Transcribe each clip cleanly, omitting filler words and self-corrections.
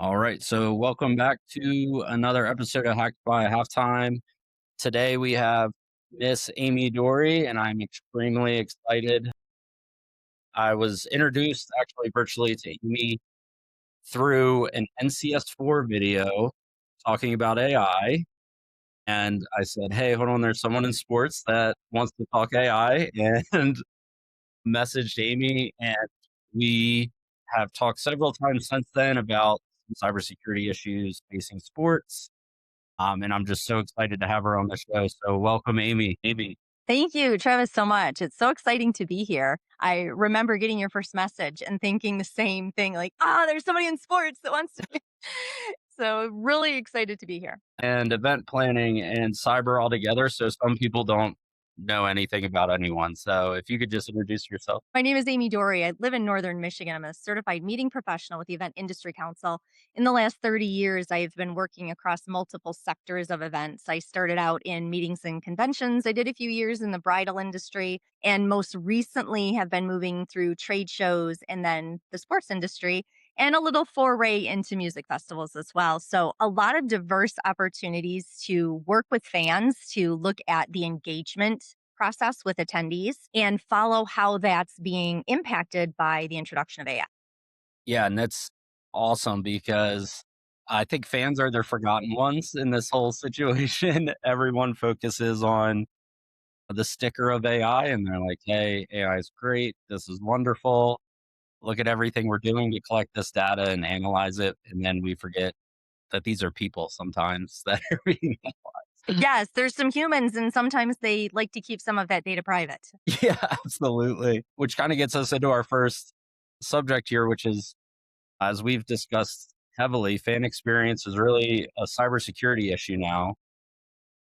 All right, so welcome back to another episode of Hacked by Halftime. Today we have Miss Amy Dorey, and I'm extremely excited. I was introduced actually virtually to Amy through an NCS4 video talking about AI. And I said, hey, hold on, there's someone in sports that wants to talk AI, and messaged Amy, and we have talked several times since then about cybersecurity issues facing sports. And I'm just so excited to have her on the show. So welcome, Amy. Amy. Thank you, Travis, so much. It's so exciting to be here. I remember getting your first message and thinking the same thing, like, there's somebody in sports that wants to. So, really excited to be here. And event planning and cyber all together. So some people don't know anything about anyone. So if you could just introduce yourself. My name is Amy Dorey. I live in Northern Michigan. I'm a certified meeting professional with the Event Industry Council. In the last 30 years, I've been working across multiple sectors of events. I started out in meetings and conventions. I did a few years in the bridal industry, and most recently have been moving through trade shows and then the sports industry and a little foray into music festivals as well. So, a lot of diverse opportunities to work with fans, to look at the engagement process with attendees and follow how that's being impacted by the introduction of AI. Yeah, and that's awesome because I think fans are the forgotten ones in this whole situation. Everyone focuses on the sticker of AI and they're like, hey, AI is great. This is wonderful. Look at everything we're doing to collect this data and analyze it. And then we forget that these are people sometimes that are being analyzed. Yes, there's some humans, and sometimes they like to keep some of that data private. Yeah, absolutely. Which kind of gets us into our first subject here, which is, as we've discussed heavily, fan experience is really a cybersecurity issue now.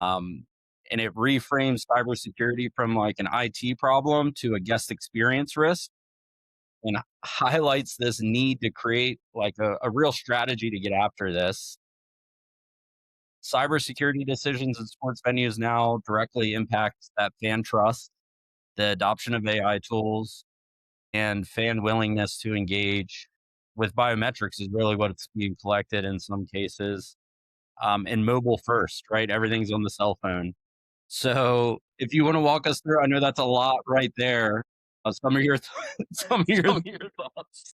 Um, and it reframes cybersecurity from like an IT problem to a guest experience risk and highlights this need to create like a real strategy to get after this. Cybersecurity decisions in sports venues now directly impact that fan trust, the adoption of AI tools, and fan willingness to engage with biometrics is really what's being collected in some cases. And mobile first, right? Everything's on the cell phone. So if you want to walk us through, I know that's a lot right there. Some of your some of your thoughts.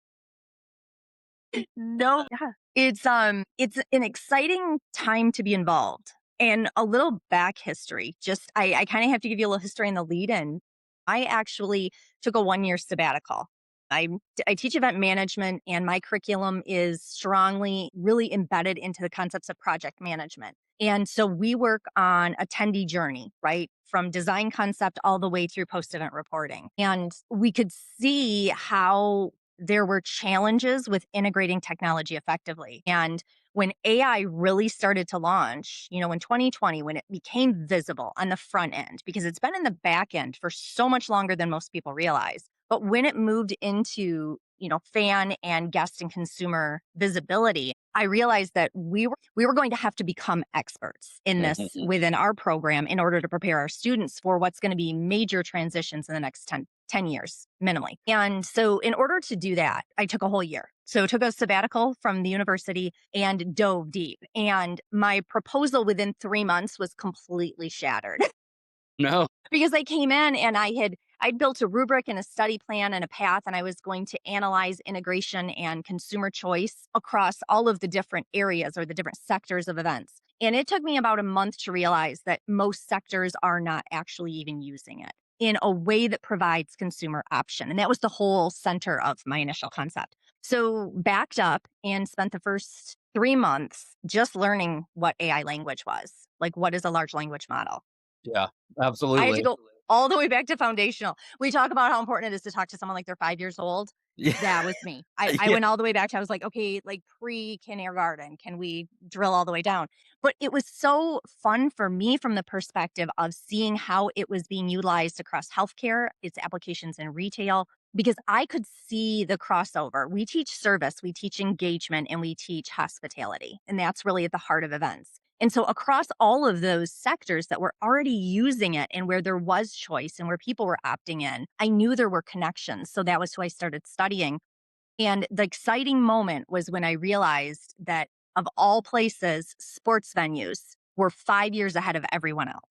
No, yeah. It's an exciting time to be involved. And a little back history. Just I kind of have to give you a little history in the lead in. I actually took a 1 year sabbatical. I I teach event management, and my curriculum is strongly really embedded into the concepts of project management. And so we work on attendee journey, right? From design concept all the way through post event reporting. And we could see how there were challenges with integrating technology effectively. And when AI really started to launch, in 2020, when it became visible on the front end, because it's been in the back end for so much longer than most people realize. But when it moved into, fan and guest and consumer visibility, I realized that we were going to have to become experts in this within our program in order to prepare our students for what's going to be major transitions in the next 10 years minimally. And so in order to do that, I took a whole year. So took a sabbatical from the university and dove deep. And my proposal within 3 months was completely shattered No. because I came in and I'd built a rubric and a study plan and a path, and I was going to analyze integration and consumer choice across all of the different areas or the different sectors of events. And it took me about a month to realize that most sectors are not actually even using it in a way that provides consumer option. And that was the whole center of my initial concept. So backed up and spent the first 3 months just learning what AI language was. Like, what is a large language model? Yeah, I had to absolutely. go all the way back to foundational. We talk about how important it is to talk to someone like they're 5 years old. Yeah. That was me. I Yeah. went all the way back to I was like, "Okay, like pre-kindergarten, can we drill all the way down?" But it was so fun for me from the perspective of seeing how it was being utilized across healthcare, its applications in retail, because I could see the crossover. We teach service, we teach engagement, and we teach hospitality, and that's really at the heart of events. And so across all of those sectors that were already using it and where there was choice and where people were opting in, I knew there were connections. So that was who I started studying. And the exciting moment was when I realized that, of all places, sports venues were 5 years ahead of everyone else.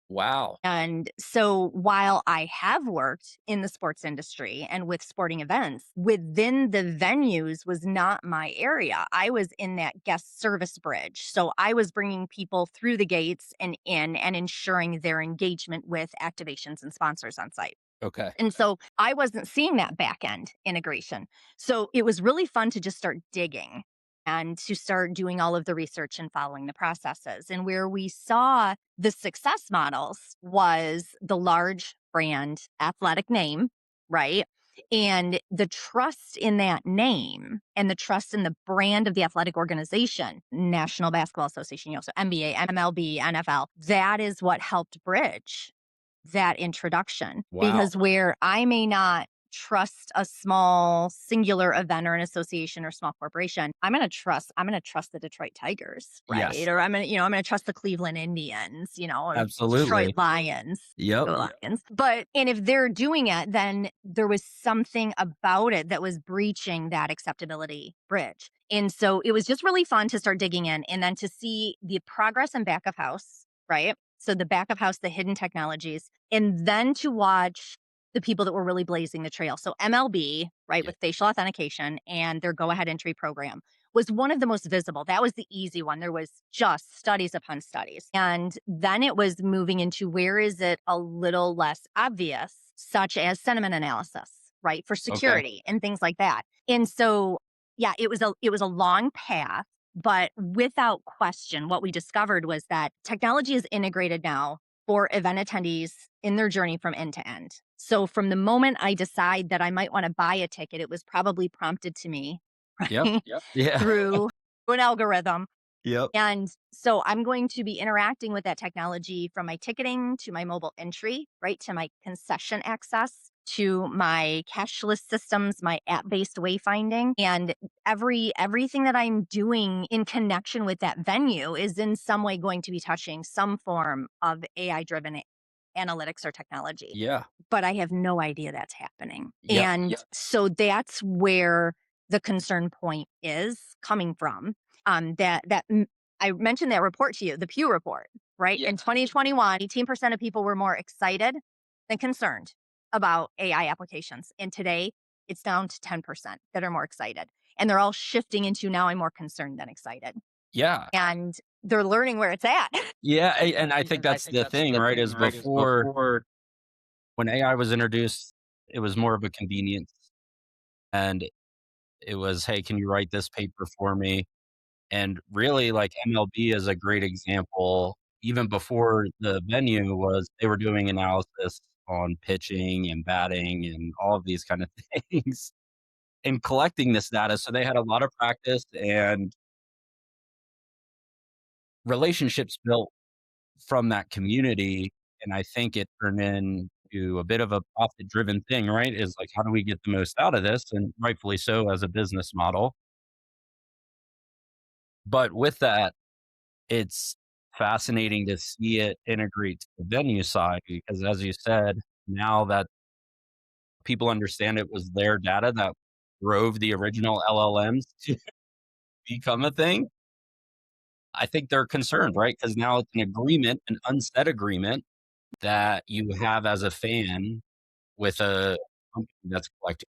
Wow. And so while I have worked in the sports industry and with sporting events, within the venues was not my area. I was in that guest service bridge. So I was bringing people through the gates and in and ensuring their engagement with activations and sponsors on site. Okay. And so I wasn't seeing that back end integration. So it was really fun to just start digging and to start doing all of the research and following the processes. And where we saw the success models was the large brand athletic name, right? And the trust in that name and the trust in the brand of the athletic organization, National Basketball Association, so NBA, MLB, NFL, that is what helped bridge that introduction, Wow. because where I may not trust a small singular event or an association or small corporation, I'm going to trust the Detroit Tigers, right? Yes. Or I'm going to trust the Cleveland Indians, or Detroit Absolutely. Lions. Yep. Go Lions. But and if they're doing it, then there was something about it that was breaching that acceptability bridge. And so it was just really fun to start digging in and then to see the progress in back of house, right? So the back of house, the hidden technologies, and then to watch the people that were really blazing the trail. So MLB, right, Yeah. with facial authentication and their go ahead entry program was one of the most visible. That was the easy one. There was just studies upon studies. And then it was moving into where is it a little less obvious, such as sentiment analysis, right, for Okay. security and things like that. And so, yeah, it was a long path, but without question, what we discovered was that technology is integrated now for event attendees in their journey from end to end. So from the moment I decide that I might want to buy a ticket, it was probably prompted to me, Yep. right, Yeah. through an algorithm. Yep. And so I'm going to be interacting with that technology from my ticketing to my mobile entry, right, to my concession access, to my cashless systems, my app-based wayfinding, and everything that I'm doing in connection with that venue is in some way going to be touching some form of AI-driven analytics or technology. Yeah. But I have no idea that's happening. Yep. And so that's where the concern point is coming from. I mentioned that report to you, the Pew report, right? Yeah. In 2021, 18% of people were more excited than concerned about AI applications. And today it's down to 10% that are more excited. And they're all shifting into now I'm more concerned than excited. Yeah. And they're learning where it's at. Yeah. And I think that's the thing, right? Is before when AI was introduced, it was more of a convenience. And it was, hey, can you write this paper for me? And really, like MLB is a great example. Even before the venue was, they were doing analysis on pitching and batting and all of these kind of things and collecting this data. So they had a lot of practice and relationships built from that community. And I think it turned into a bit of a profit driven thing, right? Is like, how do we get the most out of this? And rightfully so as a business model. But with that, it's fascinating to see it integrate to the venue side because as you said, now that people understand it was their data that drove the original LLMs to become a thing, I think they're concerned, right? Because now it's an agreement, an unsaid agreement that you have as a fan with a company that's collecting.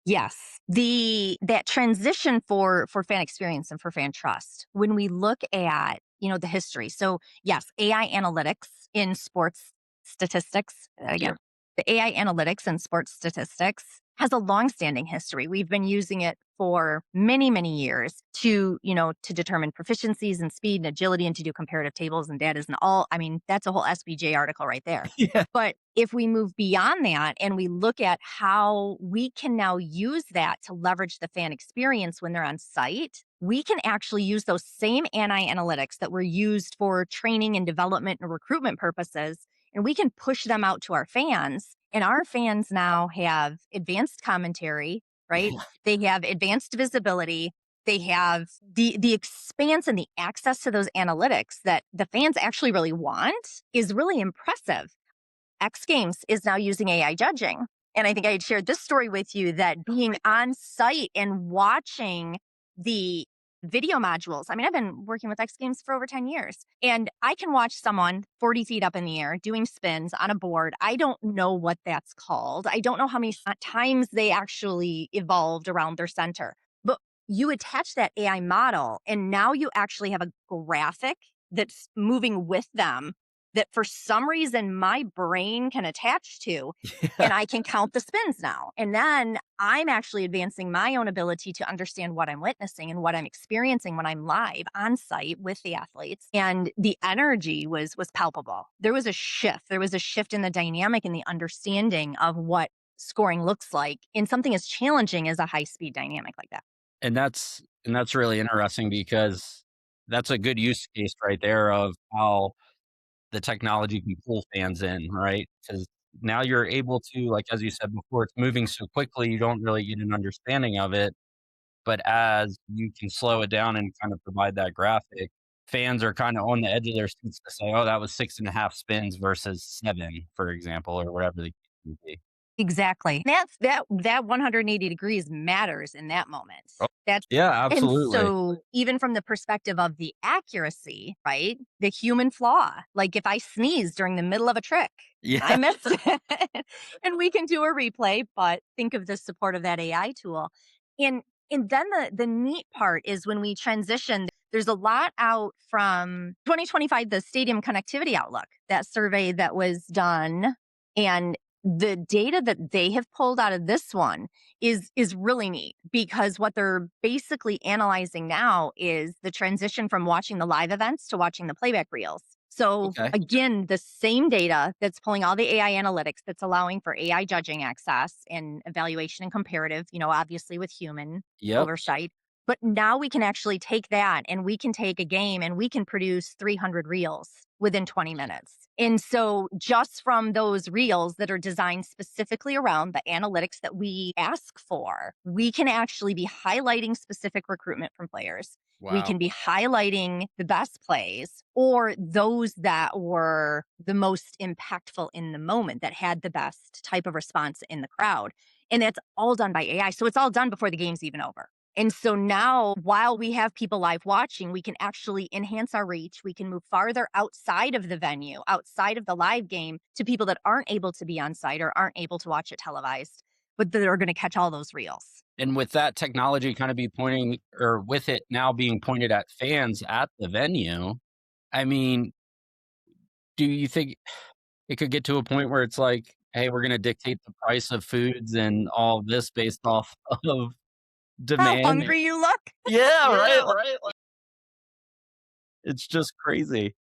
Yes. That transition for fan experience and for fan trust. When we look at, the history. So, yes, AI analytics in sports statistics, Yeah. again, the AI analytics in sports statistics has a long-standing history. We've been using it for many, many years to determine proficiencies and speed and agility and to do comparative tables and data and all. I mean, that's a whole SBJ article right there. Yeah. But if we move beyond that and we look at how we can now use that to leverage the fan experience when they're on site, we can actually use those same anti analytics that were used for training and development and recruitment purposes, and we can push them out to our fans. And our fans now have advanced commentary, right? Yeah. They have advanced visibility. They have the expanse and the access to those analytics that the fans actually really want is really impressive. X Games is now using AI judging. And I think I had shared this story with you that being on site and watching the video modules. I mean, I've been working with X Games for over 10 years, and I can watch someone 40 feet up in the air doing spins on a board. I don't know what that's called. I don't know how many times they actually evolved around their center. But you attach that AI model, and now you actually have a graphic that's moving with them that for some reason my brain can attach to, Yeah. and I can count the spins now. And then I'm actually advancing my own ability to understand what I'm witnessing and what I'm experiencing when I'm live on site with the athletes. And the energy was palpable. There was a shift. There was a shift in the dynamic and the understanding of what scoring looks like in something as challenging as a high speed dynamic like that. And that's really interesting because that's a good use case right there of how the technology can pull fans in, right? Because now you're able to, like, as you said before, it's moving so quickly, you don't really get an understanding of it. But as you can slow it down and kind of provide that graphic, fans are kind of on the edge of their seats to say, oh, that was 6.5 spins versus 7, for example, or whatever the case may be. Exactly. That 180 degrees matters in that moment. Oh, That's yeah, and absolutely. so even from the perspective of the accuracy, right? The human flaw. Like if I sneeze during the middle of a trick and I Yeah. missed it and we can do a replay, but think of the support of that AI tool. And and then the neat part is when we transition, there's a lot out from 2025, the Stadium Connectivity Outlook, that survey that was done. And the data that they have pulled out of this one is really neat because what they're basically analyzing now is the transition from watching the live events to watching the playback reels. So Okay. again, the same data that's pulling all the AI analytics that's allowing for AI judging access and evaluation and comparative, obviously with human Yep. oversight. But now we can actually take that and we can take a game and we can produce 300 reels within 20 minutes. And so, just from those reels that are designed specifically around the analytics that we ask for, we can actually be highlighting specific recruitment from players. We Wow. can be highlighting the best plays or those that were the most impactful in the moment that had the best type of response in the crowd. And that's all done by AI. So, it's all done before the game's even over. And so now, while we have people live watching, we can actually enhance our reach. We can move farther outside of the venue, outside of the live game to people that aren't able to be on site or aren't able to watch it televised, but that are going to catch all those reels. And with that technology kind of be pointing, or with it now being pointed at fans at the venue, I mean, do you think it could get to a point where it's like, "Hey, we're gonna dictate the price of foods and all of this based off of How demand?" hungry you look. Yeah, right, Yeah, like, right. it's just crazy.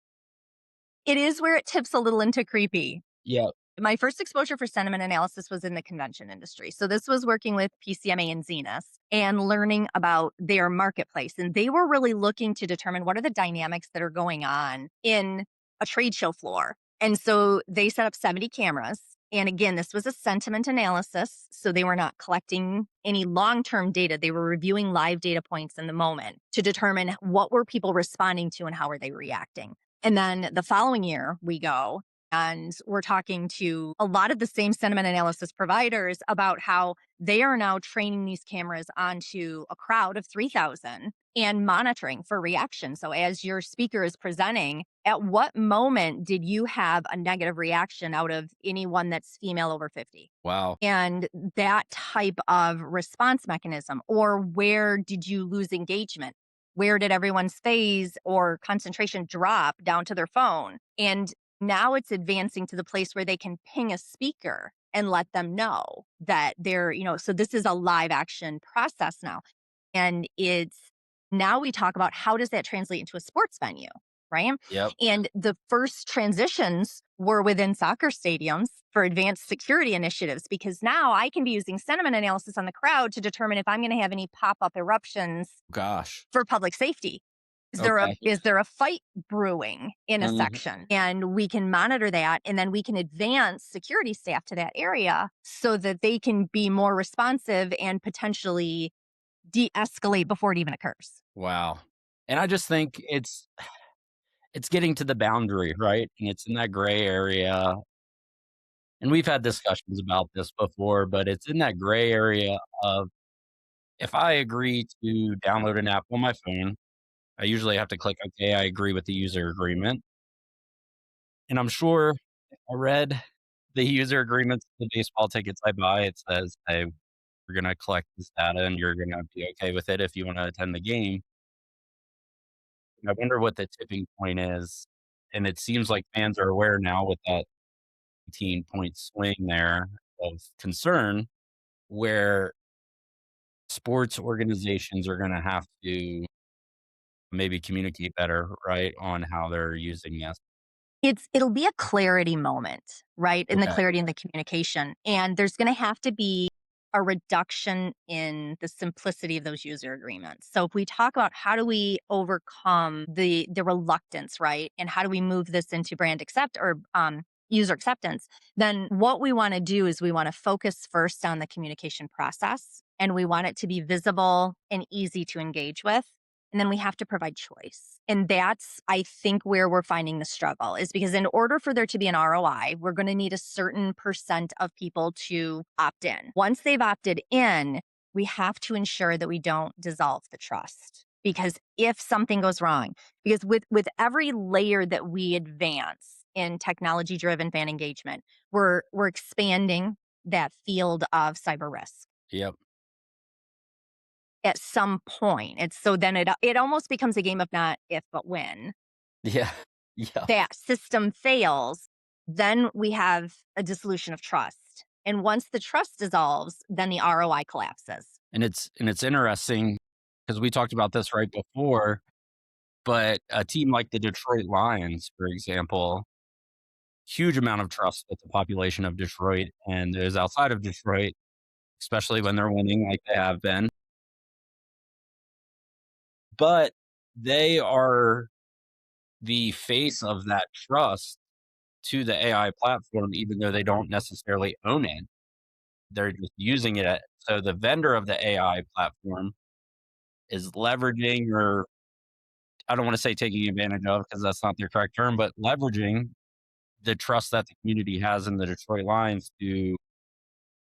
It is where it tips a little into creepy. Yeah, My first exposure for sentiment analysis was in the convention industry. So this was working with PCMA and Zenith and learning about their marketplace. And they were really looking to determine what are the dynamics that are going on in a trade show floor. And so they set up 70 cameras. And again, this was a sentiment analysis. So they were not collecting any long term data. They were reviewing live data points in the moment to determine what were people responding to and how are they reacting. And then the following year, we go and we're talking to a lot of the same sentiment analysis providers about how they are now training these cameras onto a crowd of 3,000 and monitoring for reaction. So, as your speaker is presenting, at what moment did you have a negative reaction out of anyone that's female over 50? wow. And that type of response mechanism, or where did you lose engagement? Where did everyone's phase or concentration drop down to their phone? And now it's advancing to the place where they can ping a speaker and let them know that so this is a live action process now. And it's now we talk about how does that translate into a sports venue, right? Yep. And the first transitions were within soccer stadiums for advanced security initiatives because now I can be using sentiment analysis on the crowd to determine if I'm going to have any pop up eruptions Gosh. for public safety. Okay. Is there a fight brewing in a Mhm. section? And we can monitor that and then we can advance security staff to that area so that they can be more responsive and potentially de-escalate before it even occurs. Wow. And I just think it's getting to the boundary, right? And it's in that gray area And we've had discussions about this before, but it's in that gray area of if I agree to download an app on my phone, I usually have to click, okay, I agree with the user agreement. And I'm sure if I read the user agreements to the baseball tickets I buy, it says, hey, we're going to collect this data and you're going to be okay with it if you want to attend the game. I wonder what the tipping point is. And it seems like fans are aware now with that 18-point swing there of concern where sports organizations are going to have to maybe communicate better, right, on how they're using this. It'll be a clarity moment, right? In the Okay. clarity and the communication. And there's gonna have to be a reduction in the simplicity of those user agreements. So if we talk about how do we overcome the reluctance, right? And how do we move this into brand accept or user acceptance, then what we want to do is we want to focus first on the communication process and we want it to be visible and easy to engage with. And then we have to provide choice. And that's, I think, where we're finding the struggle is because in order for there to be an ROI, we're going to need a certain percent of people to opt in. Once they've opted in, we have to ensure that we don't dissolve the trust. Because if something goes wrong, because with every layer that we advance in technology driven fan engagement, we're expanding that field of cyber risk Yep. at some point. It's so then it almost becomes a game of not if but when Yeah. Yeah. that system fails, then we have a dissolution of trust. And once the trust dissolves, then the ROI collapses. And it's interesting because we talked about this right before, but a team like the Detroit Lions, for example, huge amount of trust with the population of Detroit and those outside of Detroit, especially when they're winning like they have been. But they are the face of that trust to the AI platform, even though they don't necessarily own it. They're just using it. So the vendor of the AI platform is leveraging, or I don't want to say taking advantage of because that's not the correct term, but leveraging the trust that the community has in the Detroit Lions to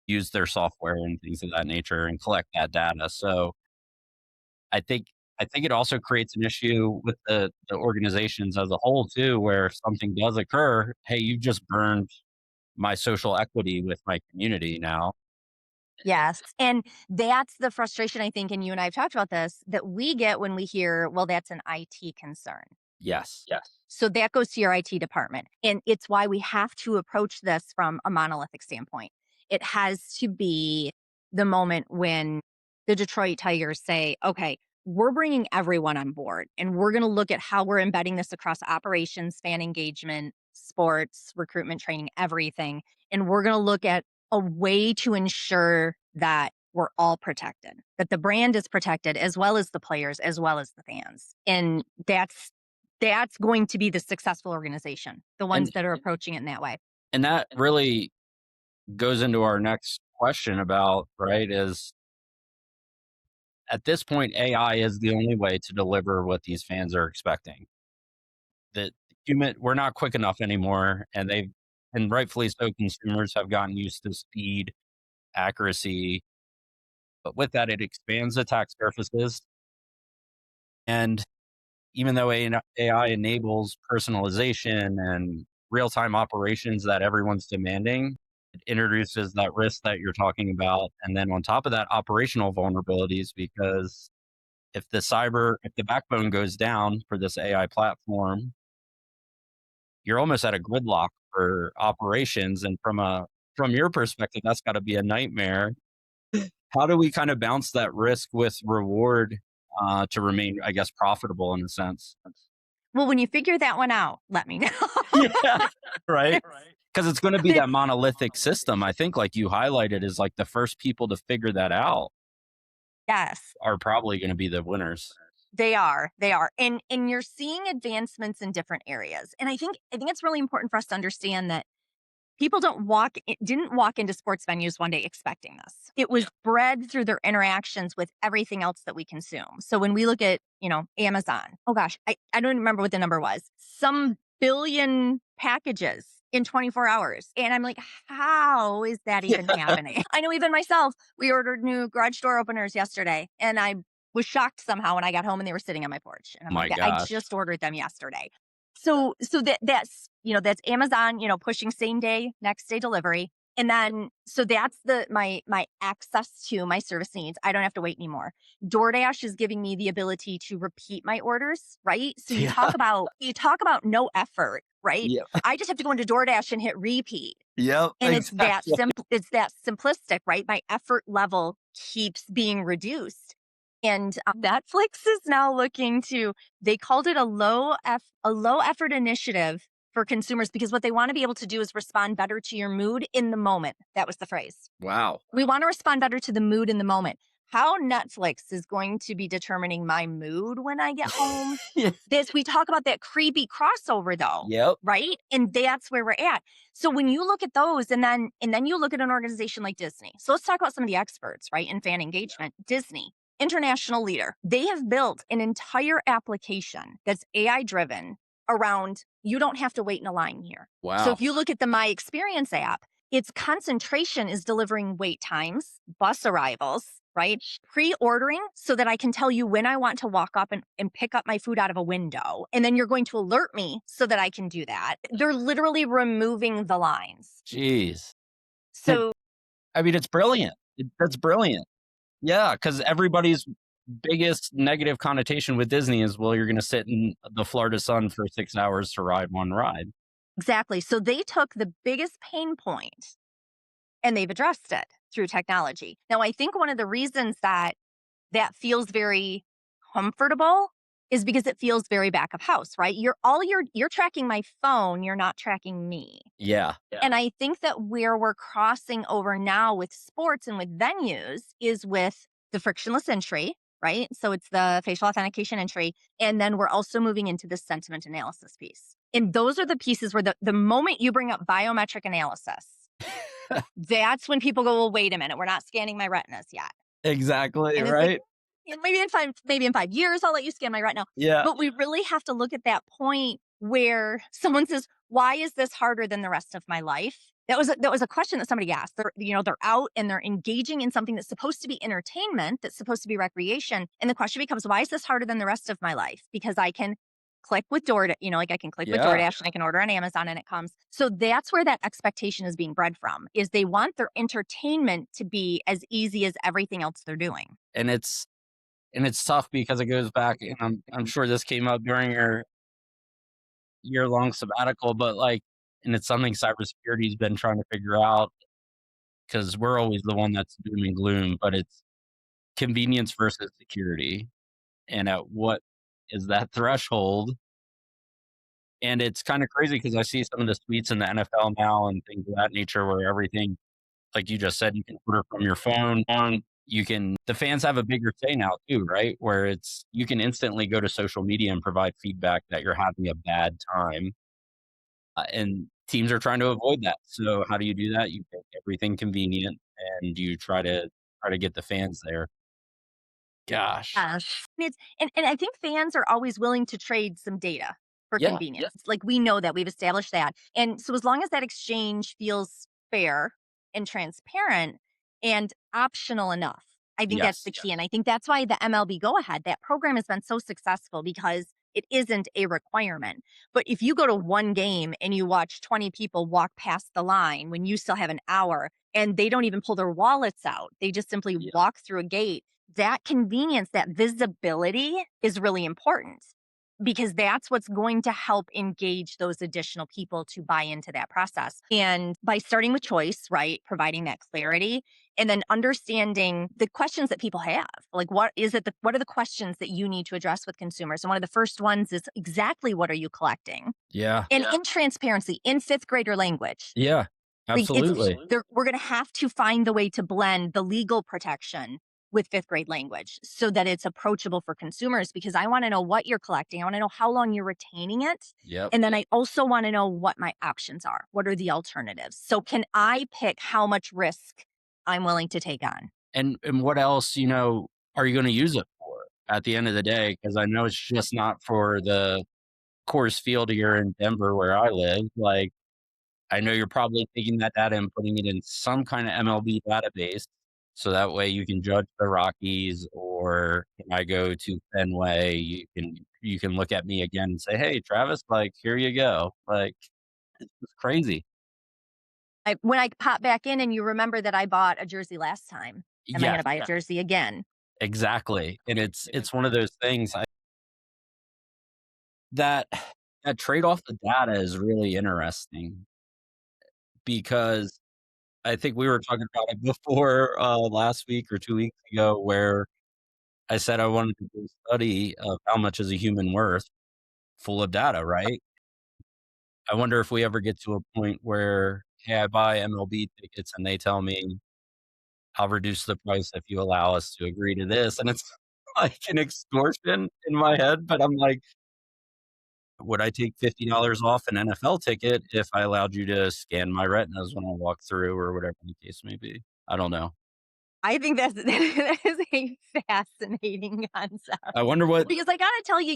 use their software and things of that nature and collect that data. So I think I think it also creates an issue with the organizations as a whole too, where if something does occur, hey, you've just burned my social equity with my community now. Yes. And that's the frustration, I think, and you and I have talked about this, that we get when we hear, well, that's an IT concern. Yes. So that goes to your IT department. And it's why we have to approach this from a monolithic standpoint. It has to be the moment when the Detroit Tigers say, okay, we're bringing everyone on board and we're going to look at how we're embedding this across operations, fan engagement, sports, recruitment, training, everything. And we're going to look at a way to ensure that we're all protected, that the brand is protected as well as the players, as well as the fans. And that's going to be the successful organization, the ones And that are approaching it in that way. and that really goes into our next question about, right, is at this point AI is the only way to deliver what these fans are expecting. That human we're not quick enough anymore and rightfully so consumers have gotten used to speed, accuracy, but with that it expands attack surfaces. And even though AI enables personalization and real-time operations that everyone's demanding, it introduces that risk that you're talking about. And then on top of that, operational vulnerabilities, because if the backbone goes down for this AI platform, you're almost at a gridlock for operations. And from your perspective, that's got to be a nightmare. How do we kind of bounce that risk with reward to remain, I guess, profitable in a sense? Well, when you figure that one out, let me know. Yeah, right. Because it's going to be that monolithic system. I think, like you highlighted, is like the first people to figure that out Yes, are probably going to be the winners. they are. They are. And you're seeing advancements in different areas. And I think it's really important for us to understand that people didn't walk into sports venues one day expecting this. It was bred through their interactions with everything else that we consume. So when we look at, Amazon, oh gosh, I don't remember what the number was. Some billion packages in 24 hours. And I'm like, how is that Yeah. even happening? I know even myself, we ordered new garage door openers yesterday and I was shocked somehow when I got home and they were sitting on my porch. And I'm My like, I gosh. just ordered them yesterday. So that's, that's Amazon, pushing same day, next day delivery. And then so that's my access to my service needs. I don't have to wait anymore. DoorDash is giving me the ability to repeat my orders, right? So you Yeah. talk about no effort, right? Yep. I just have to go into DoorDash and hit repeat. Yep. And Exactly. it's that simplistic, right? My effort level keeps being reduced. And Netflix is now looking to they called it a low effort initiative for consumers because what they want to be able to do is respond better to your mood in the moment. That was the phrase. Wow. We want to respond better to the mood in the moment. How Netflix is going to be determining my mood when I get home. Yeah. This we talk about that creepy crossover though, Yep. right? And that's where we're at. So when you look at those and then you look at an organization like Disney. So let's talk about some of the experts, right, in fan engagement. Disney, international leader. They have built an entire application that's AI driven around you don't have to wait in a line here. So Wow. if you look at the My Experience app, its concentration is delivering wait times, bus arrivals, right? Pre ordering so that I can tell you when I want to walk up and pick up my food out of a window. And then you're going to alert me so that I can do that. They're literally removing the lines. Jeez. It, So, I mean, it's brilliant. That's brilliant. Yeah, because everybody's biggest negative connotation with Disney is, well, you're going to sit in the Florida sun for 6 hours to ride one ride. exactly. So they took the biggest pain point and they've addressed it through technology. Now, I think one of the reasons that feels very comfortable is because it feels very back of house, right? You're tracking my phone, you're not tracking me. Yeah. Yeah. And I think that where we're crossing over now with sports and with venues is with the frictionless entry, right? So it's the facial authentication entry. And then we're also moving into the sentiment analysis piece. And those are the pieces where the moment you bring up biometric analysis, that's when people go, well, wait a minute, we're not scanning my retinas yet. Exactly. And it's like, Right. yeah, maybe in 5 years, I'll let you scan my retina. Yeah. But we really have to look at that point where someone says, "Why is this harder than the rest of my life?" That was a question that somebody asked. They're out and they're engaging in something that's supposed to be entertainment, that's supposed to be recreation, and the question becomes, "Why is this harder than the rest of my life?" Because I can click with DoorDash, like I can click with Yeah. DoorDash and I can order on Amazon and it comes. So that's where that expectation is being bred from. Is they want their entertainment to be as easy as everything else they're doing. And it's tough because it goes back, and I'm sure this came up during your year-long sabbatical, but, like, and it's something cybersecurity's been trying to figure out because we're always the one that's doom and gloom, but it's convenience versus security, and at what is that threshold? And it's kinda crazy because I see some of the tweets in the NFL now and things of that nature where everything, like you just said, you can order from your phone. You can the fans have a bigger say now too, right? Where it's you can instantly go to social media and provide feedback that you're having a bad time, and teams are trying to avoid that. So how do you do that? You make everything convenient, and you try to get the fans there. Gosh. And I think fans are always willing to trade some data for Yeah, convenience. Like we know that we've established that. And so as long as that exchange feels fair and transparent and optional enough, I think that's yes. the key. And I think that's why the MLB Go Ahead, that program has been so successful because it isn't a requirement. But if you go to one game and you watch 20 people walk past the line when you still have an hour and they don't even pull their wallets out, they just simply Yeah. walk through a gate, that convenience, that visibility is really important because that's what's going to help engage those additional people to buy into that process. And by starting with choice, right, providing that clarity and then understanding the questions that people have. Like what are the questions that you need to address with consumers? And one of the first ones is exactly what are you collecting? Yeah. And in transparency, in fifth grader language. Yeah. Like it's Absolutely. we're gonna have to find the way to blend the legal protection with fifth grade language so that it's approachable for consumers because I want to know what you're collecting. I want to know how long you're retaining it. Yep. And then I also want to know what my options are. What are the alternatives? So can I pick how much risk I'm willing to take on? And what else, are you gonna use it for at the end of the day? Because I know it's just not for the Coors Field here in Denver where I live, like, I know you're probably taking that data and putting it in some kind of MLB database, so that way you can judge the Rockies, or when I go to Fenway, you can look at me again and say, "Hey, Travis, like, here you go." Like, it's crazy. When I pop back in and you remember that I bought a jersey last time, am I Yes, gonna buy a jersey again? exactly, and it's one of those things that that trade-off the data is really interesting because I think we were talking about it before, last week or 2 weeks ago, where I said I wanted to do a study of how much is a human worth full of data, right? I wonder if we ever get to a point where, "Hey, I buy MLB tickets," and they tell me, "I'll reduce the price if you allow us to agree to this," and it's like an extortion in my head, but I'm like, "Would I take $50 off an NFL ticket if I allowed you to scan my retinas when I walk through," or whatever the case may be? I don't know. I think that is a fascinating concept. I wonder what. Because I gotta tell you,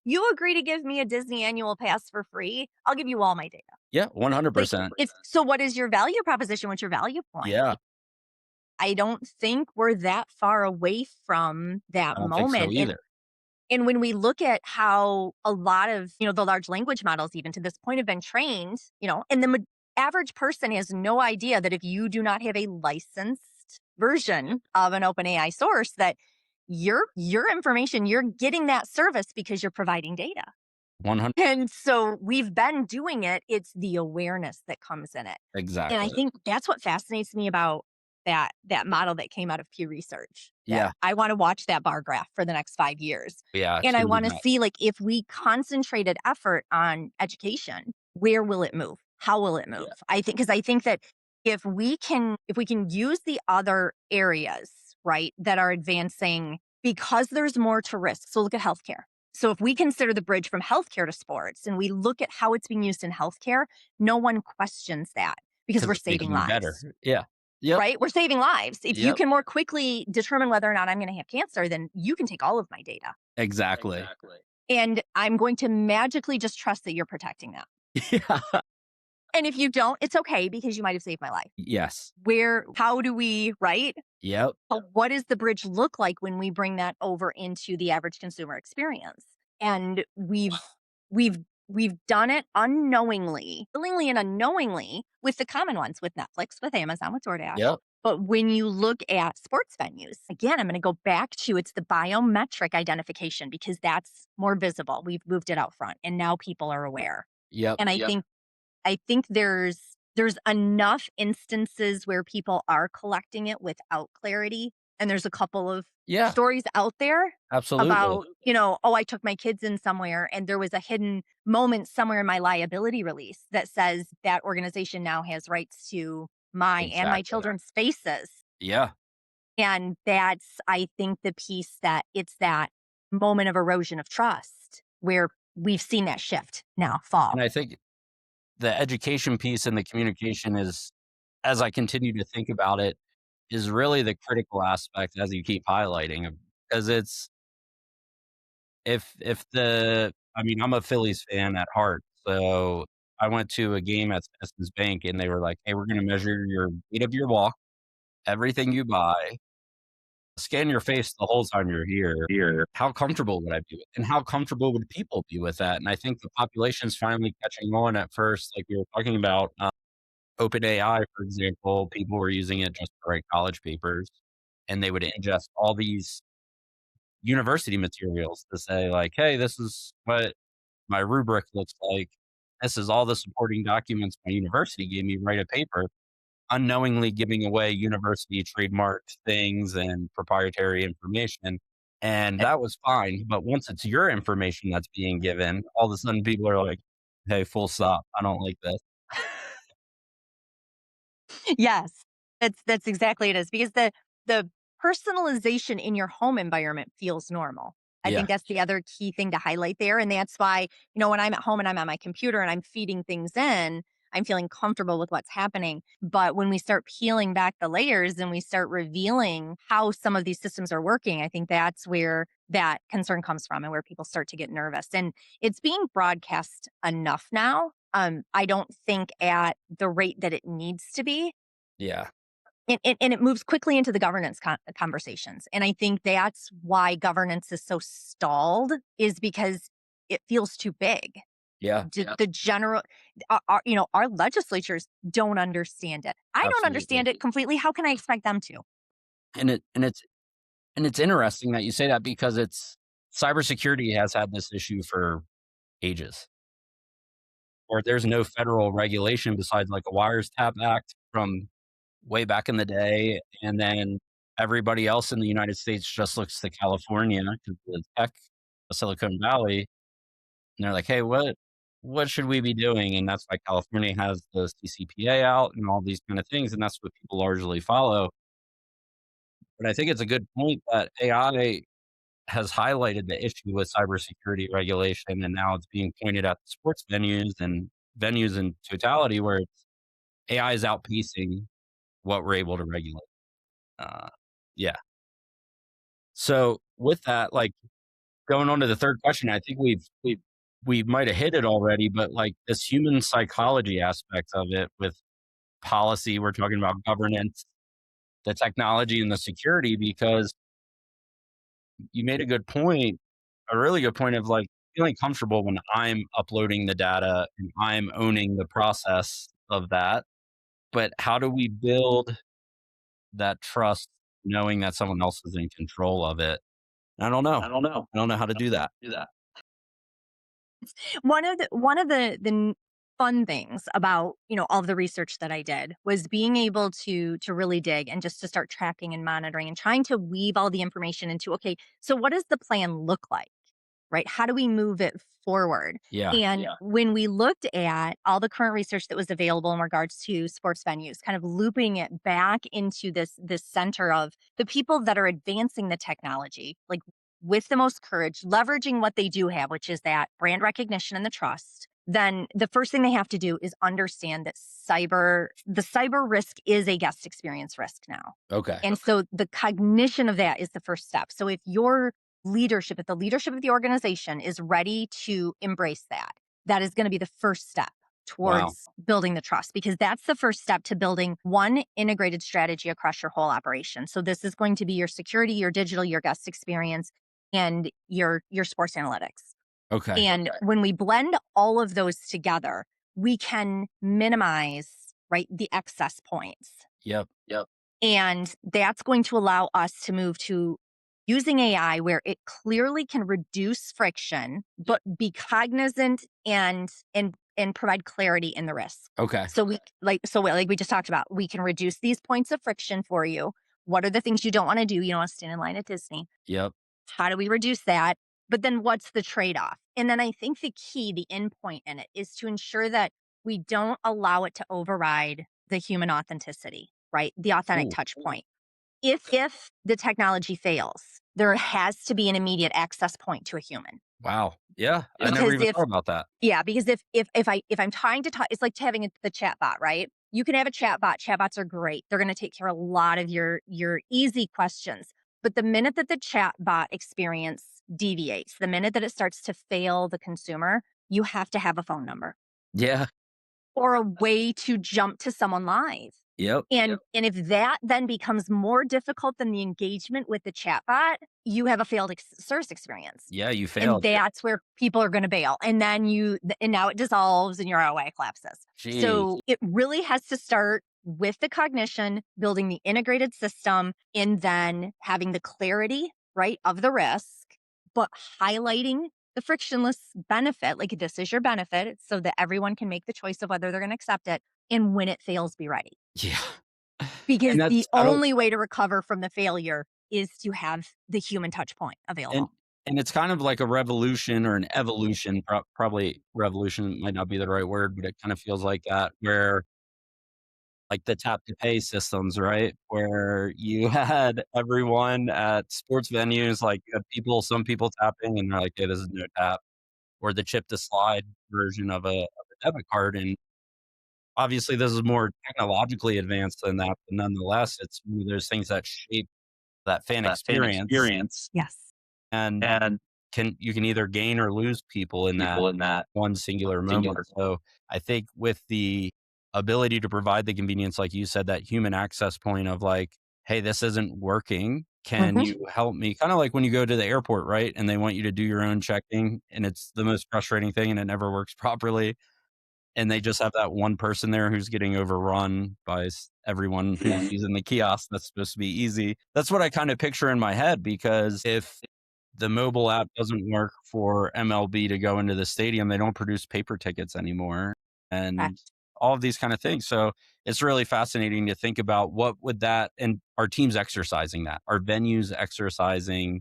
you agree to give me a Disney annual pass for free, I'll give you all my data. Yeah, Like, 100%. it's so what is your value proposition? What's your value point? Yeah, I don't think we're that far away from I that don't think so moment, either. and when we look at how a lot of, the large language models even to this point have been trained, and the average person has no idea that if you do not have a licensed version of an OpenAI source, that your information, you're getting that service because you're providing data. 100. And so we've been doing it. It's the awareness that comes in it. And I Exactly. think that's what fascinates me about that model that came out of Pew Research, that Yeah, I wanna watch that bar graph for the next 5 years. yeah, it's And I gonna be wanna nuts. see, like, if we concentrated effort on education, where will it move? How will it move? Yeah, I think that if we can use the other areas, right, that are advancing because there's more to risk. So look at healthcare. So if we consider the bridge from healthcare to sports and we look at how it's being used in healthcare, no one questions that because 'cause we're it's making saving you better. lives, Yeah. Yep, right? We're saving lives. If you yep, can more quickly determine whether or not I'm going to have cancer, then you can take all of my data. exactly. And I'm going to magically just trust that you're protecting that. Yeah. And if you don't, it's okay because you might have saved my life. Yes. How do we, right? Yep, What does the bridge look like when we bring that over into the average consumer experience? And we've we've done it unknowingly, willingly and unknowingly with the common ones, with Netflix, with Amazon, with DoorDash. yep, But when you look at sports venues, again, I'm going to go back to it's the biometric identification because that's more visible. We've moved it out front and now people are aware. yep, And I think there's enough instances where people are collecting it without clarity, and there's a couple of yeah, stories out there absolutely. about, "Oh, I took my kids in somewhere, and there was a hidden moment somewhere in my liability release that says that organization now has rights to my and my Exactly. children's spaces." Yeah, And that's, I think, the piece that it's that moment of erosion of trust where we've seen that shift now and fall. I think the education piece and the communication is, as I continue to think about it, is really the critical aspect as you keep highlighting, because it's if the I mean, I'm a Phillies fan at heart, so I went to a game at Citizens Bank, and they were like, "Hey, we're gonna measure your weight of your walk, everything you buy, scan your face the whole time you're here. How comfortable would I be with, and how comfortable would people be with that?" And I think the population's finally catching on. At first, like we were talking about, OpenAI, for example, people were using it just to write college papers, and they would ingest all these university materials to say like, "Hey, this is what my rubric looks like. This is all the supporting documents my university gave me to write a paper," unknowingly giving away university trademarked things and proprietary information. And that was fine. But once it's your information that's being given, all of a sudden people are like, "Hey, full stop. I don't like this." Yes. That's exactly it is because the personalization in your home environment feels normal. I Yeah, think that's the other key thing to highlight there. And that's why, when I'm at home and I'm on my computer and I'm feeding things in, I'm feeling comfortable with what's happening. But when we start peeling back the layers and we start revealing how some of these systems are working, I think that's where that concern comes from and where people start to get nervous. And it's being broadcast enough now. I don't think at the rate that it needs to be. Yeah. And it moves quickly into the governance conversations. And I think that's why governance is so stalled, is because it feels too big. Yeah. The general, our legislatures don't understand it. I don't Absolutely. understand it completely. How can I expect them to? And it's interesting that you say that because it's cybersecurity has had this issue for ages, or there's no federal regulation besides like a Wiretap Act from way back in the day, and then everybody else in the United States just looks to California because the tech of Silicon Valley, and they're like, "Hey, what should we be doing?" And that's why California has the CCPA out and all these kind of things, and that's what people largely follow. But I think it's a good point that AI has highlighted the issue with cybersecurity regulation, and now it's being pointed at sports venues and venues in totality, where AI is outpacing what we're able to regulate. Uh, yeah. So with that, like going on to the third question, I think we might have hit it already, but like this human psychology aspect of it with policy, we're talking about governance, the technology, and the security, because you made a good point, a really good point of like feeling comfortable when I'm uploading the data and I'm owning the process of that. But how do we build that trust knowing that someone else is in control of it? I don't know. I don't know. I don't know how to do that. Do that. One of the fun things about, all of the research that I did was being able to really dig and just to start tracking and monitoring and trying to weave all the information into, okay, so what does the plan look like? Right? How do we move it forward? Yeah. And when we looked at all the current research that was available in regards to sports venues, kind of looping it back into this center of the people that are advancing the technology, like with the most courage, leveraging what they do have, which is that brand recognition and the trust, then the first thing they have to do is understand that the cyber risk is a guest experience risk now. Okay. And so the cognition of that is the first step. So if the leadership of the organization is ready to embrace that, that is going to be the first step Wow. towards building the trust, because that's the first step to building one integrated strategy across your whole operation. So this is going to be your security, your digital, your guest experience, and your sports analytics. Okay. And when we blend all of those together, we can minimize, right, the excess points. Yep. And that's going to allow us to move to using AI where it clearly can reduce friction, but be cognizant and provide clarity in the risk. Okay. So like we just talked about, we can reduce these points of friction for you. What are the things you don't want to do? You don't want to stand in line at Disney. Yep. How do we reduce that? But then what's the trade-off? And then I think the key, the end point in it is to ensure that we don't allow it to override the human authenticity, right? The authentic Ooh. touch point. If the technology fails, there has to be an immediate access point to a human. Wow. Yeah. I never Because even if thought about that. yeah, because if I'm trying to talk, it's like having the chat bot, right? You can have a chat bot. Chat bots are great. They're going to take care of a lot of your easy questions. But the minute that the chat bot experience deviates, the minute that it starts to fail the consumer, you have to have a phone number Yeah. or a way to jump to someone live. Yep. And if that then becomes more difficult than the engagement with the chatbot, you have a failed service experience. Yeah. You And failed. that's where people are going to bail. And then and now it dissolves and your ROI collapses. Jeez. So it really has to start with the cognition, building the integrated system, and then having the clarity, right, of the risk, but highlighting the frictionless benefit. Like, this is your benefit so that everyone can make the choice of whether they're going to accept it. And when it fails, be ready. Yeah. Because And the that's I don't only way to recover from the failure is to have the human touch point and available. and it's kind of like a revolution or an evolution. Probably revolution might not be the right word, but it kind of feels like that, where like the tap to pay systems, right? Where you had everyone at sports venues, like you had some people tapping, and they're like, "Hey, this is no tap," or the chip to slide version of a debit card. And obviously, this is more technologically advanced than that, but nonetheless, it's one of those things that shape that fan That fan experience. experience. Yes. And And you can either gain or lose people in that people in that one singular moment. singular. So I think with the ability to provide the convenience, like you said, that human access point of like, hey, this isn't working. Can Mhm. you help me? Kind of like when you go to the airport, right? And they want you to do your own checking, and it's the most frustrating thing and it never works properly. And they just have that one person there who's getting overrun by everyone who's using the kiosk that's supposed to be easy. That's what I kind of picture in my head, because if the mobile app doesn't work for MLB to go into the stadium, they don't produce paper tickets anymore and Correct. all of these kind of things. So it's really fascinating to think about what would that, and our teams exercising that, our venues exercising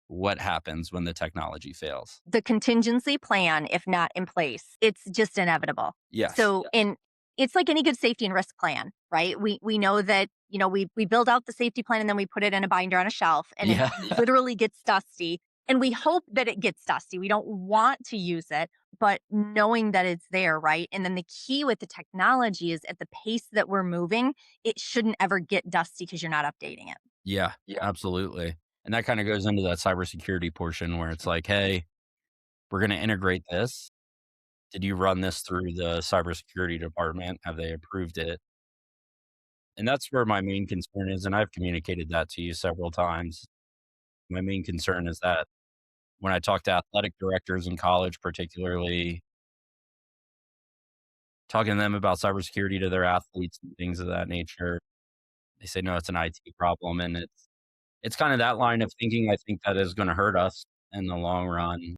what happens when the technology fails. The contingency plan, if not in place, it's just inevitable. Yes. So, in it's like any good safety and risk plan, right? We know that, we build out the safety plan and then we put it in a binder on a shelf and it Yeah. literally gets dusty. And we hope that it gets dusty. We don't want to use it, but knowing that it's there, right? And then the key with the technology is at the pace that we're moving, it shouldn't ever get dusty because you're not updating it. Yeah, Yeah. absolutely. And that kind of goes into that cybersecurity portion where it's like, hey, we're going to integrate this. Did you run this through the cybersecurity department? Have they approved it? And that's where my main concern is. And I've communicated that to you several times. My main concern is that when I talk to athletic directors in college, particularly talking to them about cybersecurity to their athletes and things of that nature, they say, no, it's an IT problem. And it's kind of that line of thinking I think that is going to hurt us in the long run.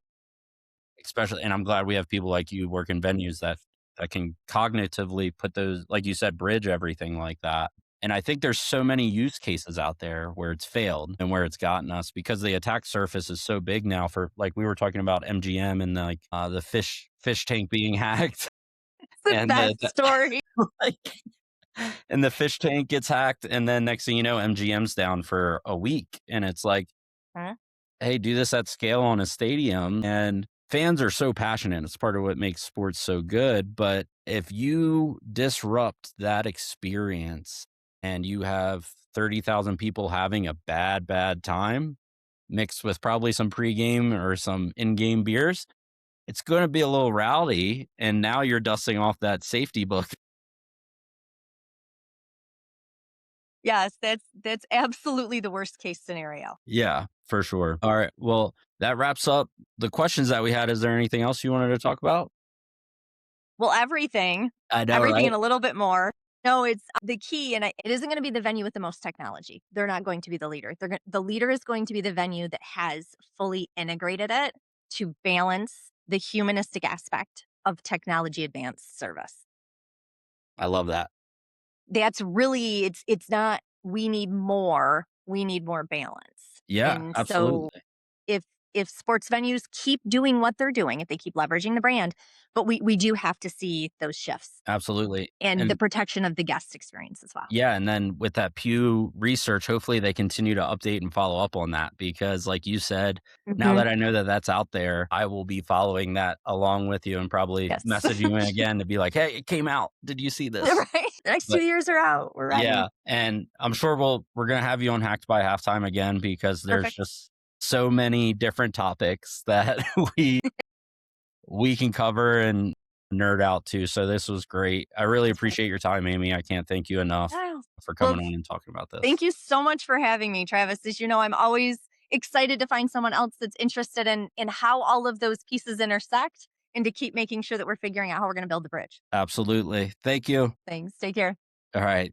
Especially, and I'm glad we have people like you work in venues that can cognitively put those, like you said, bridge everything like that. And I think there's so many use cases out there where it's failed and where it's gotten us, because the attack surface is so big now. For like we were talking about MGM and like the fish tank being hacked, It's the and best story. like, and the fish tank gets hacked, and then next thing you know, MGM's down for a week, and it's like, Huh? hey, do this at scale on a stadium. And fans are so passionate. It's part of what makes sports so good. But if you disrupt that experience and you have 30,000 people having a bad time mixed with probably some pregame or some in game beers, it's going to be a little rowdy. And now you're dusting off that safety book. Yes, that's absolutely the worst case scenario. Yeah, for sure. All right. Well, that wraps up the questions that we had. Is there anything else you wanted to talk about? Well, everything, I know, everything and right? a little bit more. No, it's the key, and it isn't going to be the venue with the most technology. They're not going to be the leader. The leader is going to be the venue that has fully integrated it to balance the humanistic aspect of technology advanced service. I love that. That's really it's not we need more balance. Yeah, And so absolutely. if sports venues keep doing what they're doing, if they keep leveraging the brand, but we do have to see those shifts Absolutely. and the And protection of the guest experience as well. yeah, and then with that Pew research, hopefully they continue to update and follow up on that, because like you said, now Mhm. that I know that that's out there, I will be following that along with you and probably Yes. message you in again to be like, "Hey, it came out. Did you see this?" Right? The next 2 But years are out. We're ready. yeah, and I'm sure we're gonna have you on Hacked by Halftime again, because there's Perfect. just so many different topics that we we can cover and nerd out to. So this was great. I really That's right. appreciate your time, Amy. I can't thank you enough Yeah. for Well, coming on and talking about thank this. you so much for having me, Travis. As you know, I'm always excited to find someone else that's interested in how all of those pieces intersect and to keep making sure that we're figuring out how we're going to build the bridge. Absolutely. Thank you. Thanks. Take care. All right.